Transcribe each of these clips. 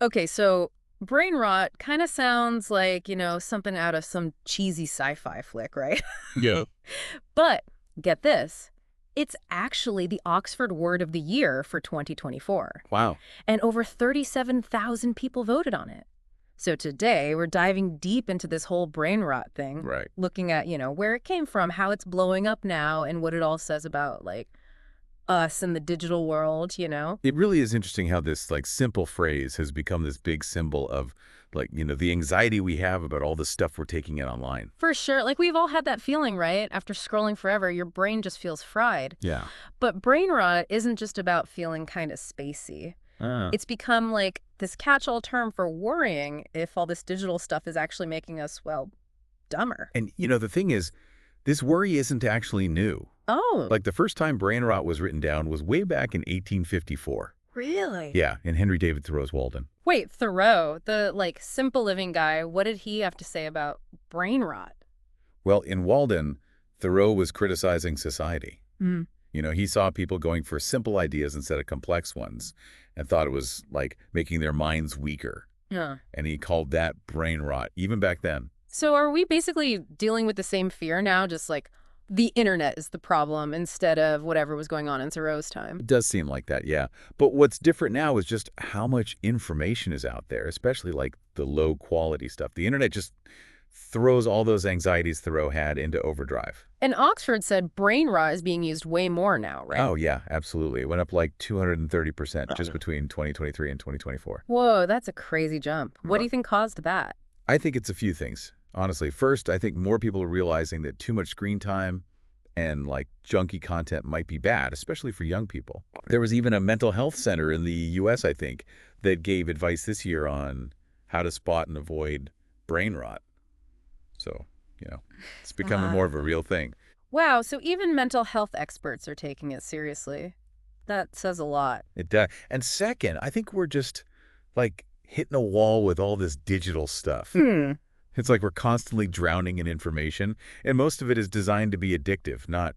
Okay, so brain rot kind of sounds like, something out of some cheesy sci-fi flick, right? Yeah. But get this. It's actually the Oxford Word of the Year for 2024, Wow. and over 37,000 people voted on it. So today, we're diving deep into this whole brain rot thing, Right. looking at, where it came from, how it's blowing up now, and what it all says about, like, us and the digital world. It really is interesting how this simple phrase has become this big symbol of the anxiety we have about all the stuff we're taking in online. For sure. Like, we've all had that feeling, right? After scrolling forever, your brain just feels fried. Yeah. But brain rot isn't just about feeling kind of spacey. Ah. It's become like this catch-all term for worrying if all this digital stuff is actually making us, well, dumber. And the thing is, this worry isn't actually new. Oh, Like the first time brain rot was written down was way back in 1854. really? Yeah, in Henry David Thoreau's Walden. Wait, Thoreau, the, like, simple living guy, what did he have to say about brain rot? Well, in Walden, Thoreau was criticizing society. Mm. He saw people going for simple ideas instead of complex ones and thought it was like making their minds weaker. Yeah. And he called that brain rot, even back then. So are we basically dealing with the same fear now, just like the internet is the problem instead of whatever was going on in Thoreau's time? It does seem like that, yeah. But what's different now is just how much information is out there, especially like the low quality stuff. The internet just throws all those anxieties Thoreau had into overdrive. And Oxford said brain rot is being used way more now, right? Oh, yeah, absolutely. It went up like 230% just between 2023 and 2024. Whoa, that's a crazy jump. What do you think caused that? I think it's a few things, honestly. First, I think more people are realizing that too much screen time and junky content might be bad, especially for young people. There was even a mental health center in the US, I think, that gave advice this year on how to spot and avoid brain rot. So, it's becoming more of a real thing. Wow, so even mental health experts are taking it seriously. That says a lot. It does. And second, I think we're just hitting a wall with all this digital stuff. It's like we're constantly drowning in information, and most of it is designed to be addictive, not,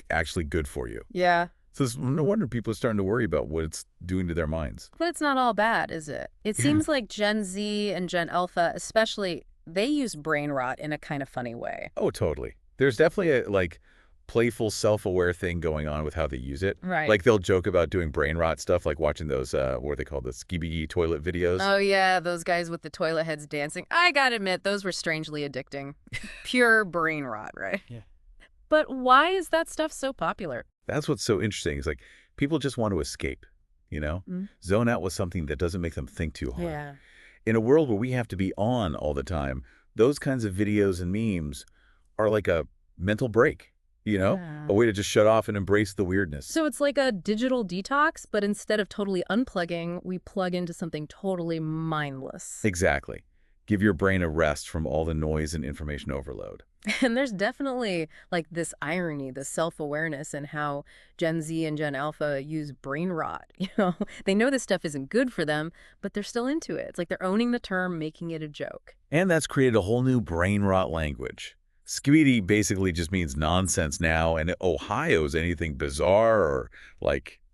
actually good for you. Yeah. So it's no wonder people are starting to worry about what it's doing to their minds. But it's not all bad, is it? It Yeah. seems like Gen Z and Gen Alpha, especially, they use brain rot in a kind of funny way. Oh, totally. There's definitely a playful, self-aware thing going on with how they use it. Right. Like they'll joke about doing brain rot stuff, like watching those what are they called, the skibidi toilet videos. Oh, yeah, those guys with the toilet heads dancing. I gotta admit, those were strangely addicting. Pure brain rot, right? Yeah. But why is that stuff so popular? That's what's so interesting. Is people just want to escape, zone out with something that doesn't make them think too hard. Yeah. In a world where we have to be on all the time, those kinds of videos and memes are like a mental break, Yeah. a way to just shut off and embrace the weirdness. So it's like a digital detox, but instead of totally unplugging, we plug into something totally mindless. Exactly. Give your brain a rest from all the noise and information overload. And there's definitely like this irony, this self-awareness in how Gen Z and Gen Alpha use brain rot. They know this stuff isn't good for them, but they're still into it. It's like they're owning the term, making it a joke. And that's created a whole new brain rot language. Skibidi basically just means nonsense now, and Ohio's anything bizarre or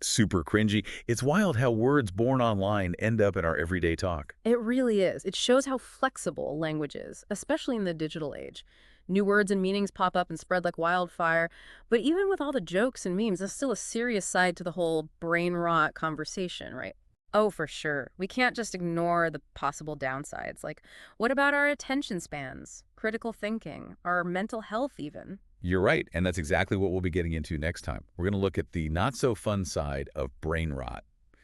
super cringy. It's wild how words born online end up in our everyday talk. It really is. It shows how flexible language is, especially in the digital age. New words and meanings pop up and spread like wildfire. But even with all the jokes and memes, there's still a serious side to the whole brain rot conversation, right? Oh, for sure. We can't just ignore the possible downsides. Like, what about our attention spans, critical thinking, our mental health even? You're right, and that's exactly what we'll be getting into next time. We're going to look at the not-so-fun side of brain rot,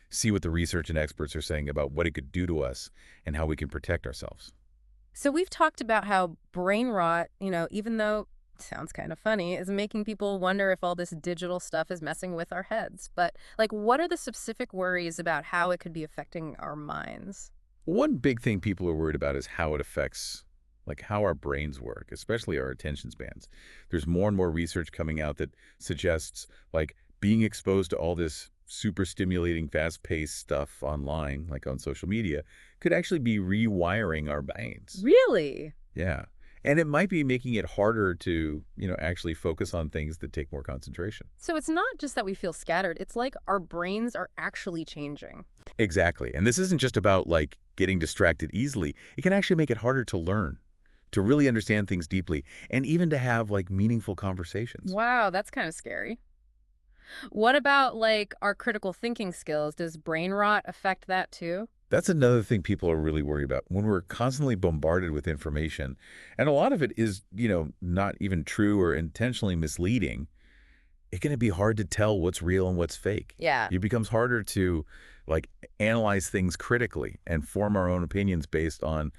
see what the research and experts are saying about what it could do to us and how we can protect ourselves. So we've talked about how brain rot, even though it sounds kind of funny, is making people wonder if all this digital stuff is messing with our heads. But what are the specific worries about how it could be affecting our minds? One big thing people are worried about is how it affects how our brains work, especially our attention spans. There's more and more research coming out that suggests being exposed to all this super stimulating, fast-paced stuff online, like on social media, could actually be rewiring our brains. Really? Yeah. And it might be making it harder to, actually focus on things that take more concentration. So it's not just that we feel scattered. It's like our brains are actually changing. Exactly. And this isn't just about, like, getting distracted easily. It can actually make it harder to learn, to really understand things deeply, and even to have, like, meaningful conversations. Wow, that's kind of scary. What about like our critical thinking skills? Does brain rot affect that too? That's another thing people are really worried about. When we're constantly bombarded with information, and a lot of it is, not even true or intentionally misleading, it's going to be hard to tell what's real and what's fake. Yeah. It becomes harder to, like, analyze things critically and form our own opinions based on,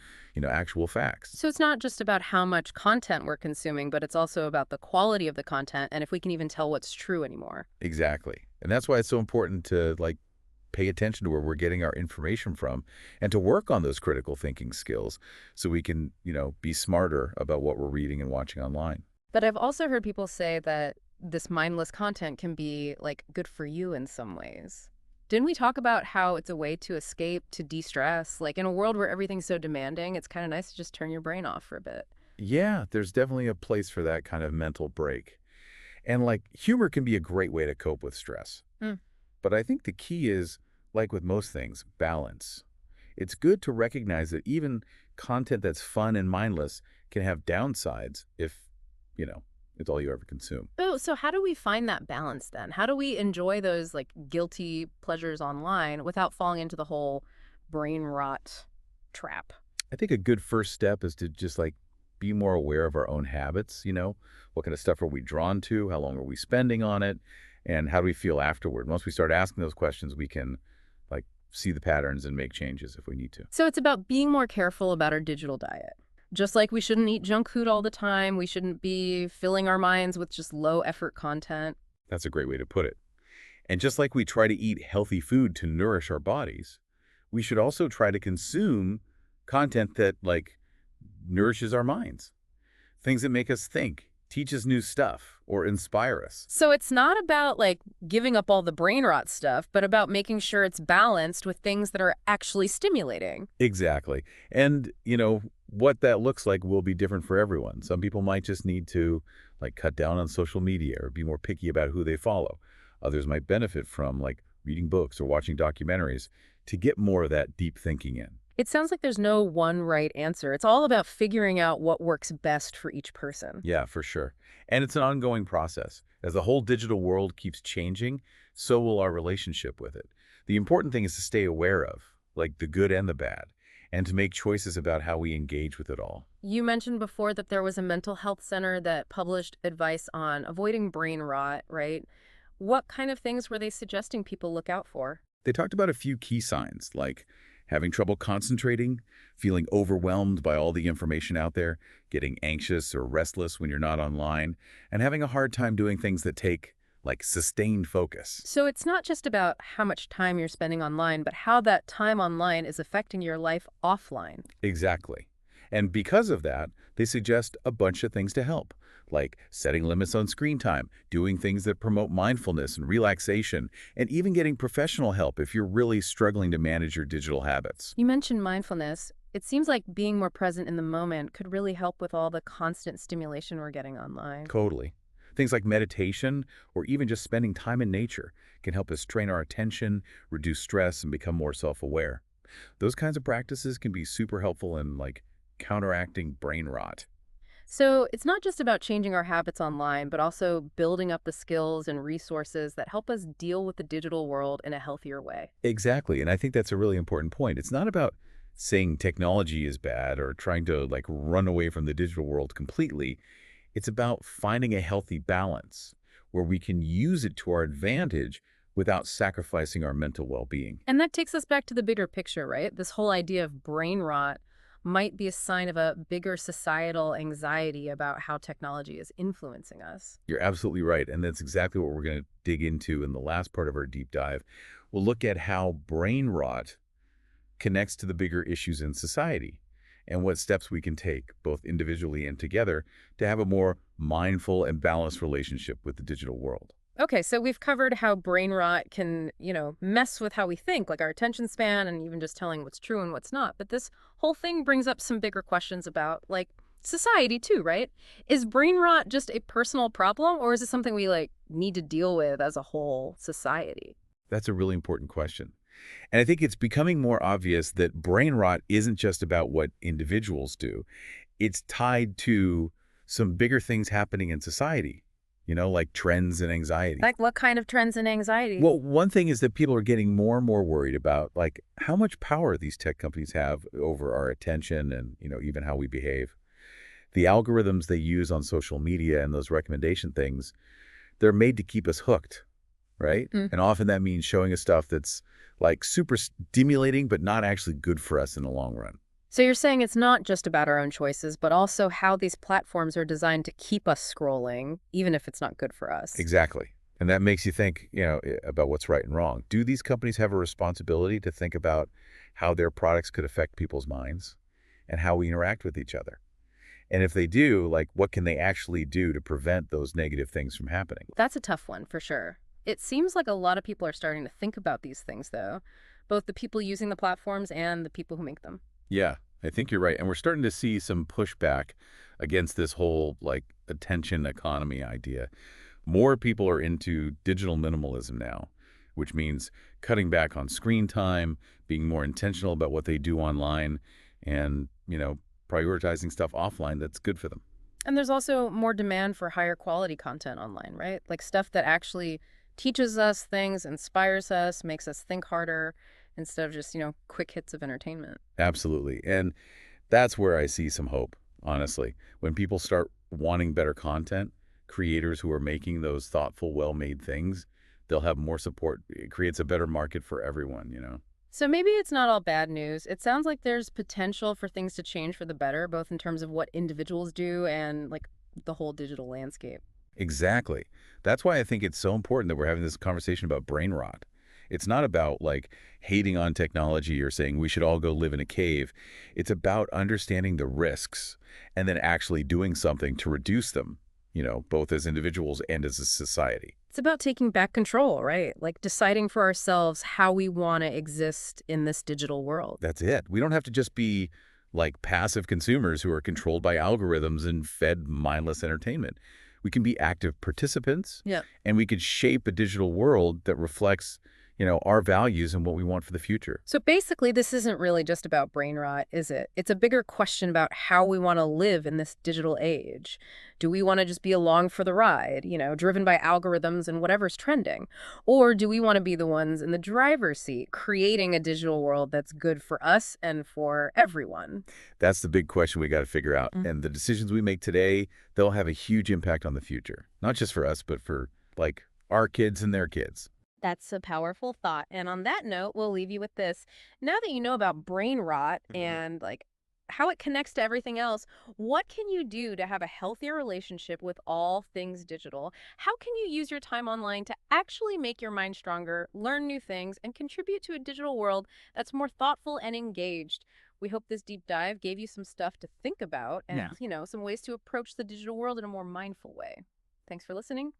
actual facts. So it's not just about how much content we're consuming, but it's also about the quality of the content and if we can even tell what's true anymore. Exactly. And that's why it's so important to, like, pay attention to where we're getting our information from and to work on those critical thinking skills so we can, be smarter about what we're reading and watching online. But I've also heard people say that this mindless content can be like good for you in some ways. Didn't we talk about how it's a way to escape, to de-stress? Like in a world where everything's so demanding, it's kind of nice to just turn your brain off for a bit. Yeah, there's definitely a place for that kind of mental break. And, like, humor can be a great way to cope with stress. Hmm. But I think the key is, like with most things, balance. It's good to recognize that even content that's fun and mindless can have downsides if, you know, it's all you ever consume. Oh, so how do we find that balance then? How do we enjoy those like guilty pleasures online without falling into the whole brain rot trap? I think a good first step is to just, like, be more aware of our own habits. What kind of stuff are we drawn to? How long are we spending on it? And how do we feel afterward? Once we start asking those questions, we can, like, see the patterns and make changes if we need to. So it's about being more careful about our digital diet. Just like we shouldn't eat junk food all the time, we shouldn't be filling our minds with just low effort content. That's a great way to put it. And just like we try to eat healthy food to nourish our bodies, we should also try to consume content that, like, nourishes our minds. Things that make us think, teach us new stuff, or inspire us. So it's not about like giving up all the brain rot stuff, but about making sure it's balanced with things that are actually stimulating. Exactly. And, what that looks like will be different for everyone. Some people might just need to, like, cut down on social media or be more picky about who they follow. Others might benefit from, like, reading books or watching documentaries to get more of that deep thinking in. It sounds like there's no one right answer. It's all about figuring out what works best for each person. Yeah, for sure. And it's an ongoing process. As the whole digital world keeps changing, so will our relationship with it. The important thing is to stay aware of, like, the good and the bad, and to make choices about how we engage with it all. You mentioned before that there was a mental health center that published advice on avoiding brain rot, right? What kind of things were they suggesting people look out for? They talked about a few key signs, like having trouble concentrating, feeling overwhelmed by all the information out there, getting anxious or restless when you're not online, and having a hard time doing things that take, like, sustained focus. So it's not just about how much time you're spending online, but how that time online is affecting your life offline. Exactly. And because of that, they suggest a bunch of things to help, like setting limits on screen time, doing things that promote mindfulness and relaxation, and even getting professional help if you're really struggling to manage your digital habits. You mentioned mindfulness. It seems like being more present in the moment could really help with all the constant stimulation we're getting online. Totally. Things like meditation or even just spending time in nature can help us train our attention, reduce stress, and become more self-aware. Those kinds of practices can be super helpful in, like, counteracting brain rot. So it's not just about changing our habits online, but also building up the skills and resources that help us deal with the digital world in a healthier way. Exactly, and I think that's a really important point. It's not about saying technology is bad or trying to, like, run away from the digital world completely. It's about finding a healthy balance where we can use it to our advantage without sacrificing our mental well-being. And that takes us back to the bigger picture, right? This whole idea of brain rot might be a sign of a bigger societal anxiety about how technology is influencing us. You're absolutely right, and that's exactly what we're going to dig into in the last part of our deep dive. We'll look at how brain rot connects to the bigger issues in society and what steps we can take, both individually and together, to have a more mindful and balanced relationship with the digital world. Okay, so we've covered how brain rot can, mess with how we think, like our attention span and even just telling what's true and what's not. But this whole thing brings up some bigger questions about, like, society too, right? Is brain rot just a personal problem, or is it something we, like, need to deal with as a whole society? That's a really important question. And I think it's becoming more obvious that brain rot isn't just about what individuals do. It's tied to some bigger things happening in society, like trends and anxiety. Like what kind of trends and anxiety? Well, one thing is that people are getting more and more worried about, like, how much power these tech companies have over our attention and, even how we behave. The algorithms they use on social media and those recommendation things, they're made to keep us hooked, right? Mm. And often that means showing us stuff that's like super stimulating, but not actually good for us in the long run. So you're saying it's not just about our own choices, but also how these platforms are designed to keep us scrolling, even if it's not good for us. Exactly. And that makes you think, about what's right and wrong. Do these companies have a responsibility to think about how their products could affect people's minds and how we interact with each other? And if they do, like, what can they actually do to prevent those negative things from happening? That's a tough one for sure. It seems like a lot of people are starting to think about these things, though, both the people using the platforms and the people who make them. Yeah, I think you're right. And we're starting to see some pushback against this whole, like, attention economy idea. More people are into digital minimalism now, which means cutting back on screen time, being more intentional about what they do online, and, prioritizing stuff offline that's good for them. And there's also more demand for higher quality content online, right? Like stuff that actually teaches us things, inspires us, makes us think harder instead of just, quick hits of entertainment. Absolutely. And that's where I see some hope, honestly. When people start wanting better content, creators who are making those thoughtful, well-made things, they'll have more support. It creates a better market for everyone. So maybe it's not all bad news. It sounds like there's potential for things to change for the better, both in terms of what individuals do and like the whole digital landscape. Exactly. That's why I think it's so important that we're having this conversation about brain rot. It's not about like hating on technology or saying we should all go live in a cave. It's about understanding the risks and then actually doing something to reduce them, both as individuals and as a society. It's about taking back control, right? Like deciding for ourselves how we want to exist in this digital world. That's it. We don't have to just be like passive consumers who are controlled by algorithms and fed mindless entertainment. We can be active participants, Yeah. and we could shape a digital world that reflects, our values and what we want for the future. So basically, this isn't really just about brain rot, is it? It's a bigger question about how we want to live in this digital age. Do we want to just be along for the ride, driven by algorithms and whatever's trending? Or do we want to be the ones in the driver's seat, creating a digital world that's good for us and for everyone? That's the big question we got to figure out. And the decisions we make today, they'll have a huge impact on the future, not just for us, but for like our kids and their kids. That's a powerful thought. And on that note, we'll leave you with this. Now that you know about brain rot and like how it connects to everything else, what can you do to have a healthier relationship with all things digital? How can you use your time online to actually make your mind stronger, learn new things, and contribute to a digital world that's more thoughtful and engaged? We hope this deep dive gave you some stuff to think about and, Yeah. some ways to approach the digital world in a more mindful way. Thanks for listening.